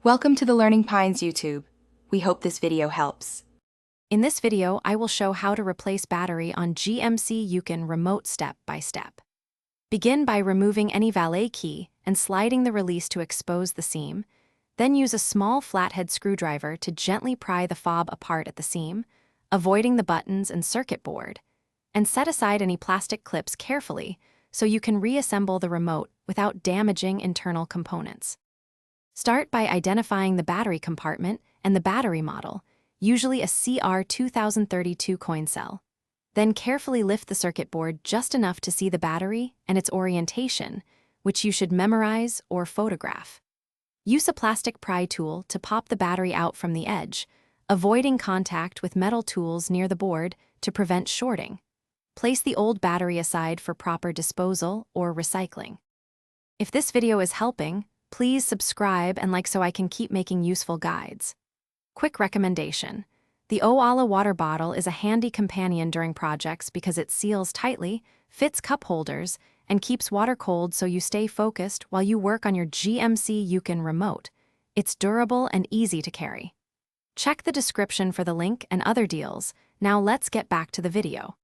Welcome to the Learning Pines YouTube. We hope this video helps. In this video, I will show how to replace battery on GMC Yukon remote step by step. Begin by removing any valet key and sliding the release to expose the seam. Then use a small flathead screwdriver to gently pry the fob apart at the seam, avoiding the buttons and circuit board. And set aside any plastic clips carefully so you can reassemble the remote without damaging internal components. Start by identifying the battery compartment and the battery model, usually a CR2032 coin cell. Then carefully lift the circuit board just enough to see the battery and its orientation, which you should memorize or photograph. Use a plastic pry tool to pop the battery out from the edge, avoiding contact with metal tools near the board to prevent shorting. Place the old battery aside for proper disposal or recycling. If this video is helping, please subscribe and like so I can keep making useful guides. Quick recommendation. The Oala water bottle is a handy companion during projects because it seals tightly, fits cup holders, and keeps water cold so you stay focused while you work on your GMC Yukon remote. It's durable and easy to carry. Check the description for the link and other deals. Now let's get back to the video.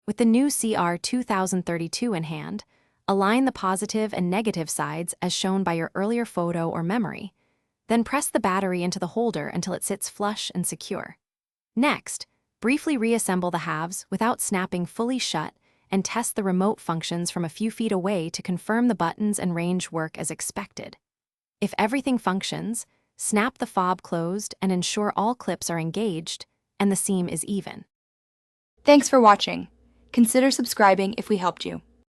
With the new CR2032 in hand, align the positive and negative sides as shown by your earlier photo or memory. Then press the battery into the holder until it sits flush and secure. Next, briefly reassemble the halves without snapping fully shut and test the remote functions from a few feet away to confirm the buttons and range work as expected. If everything functions, snap the fob closed and ensure all clips are engaged and the seam is even. Thanks for watching. Consider subscribing if we helped you.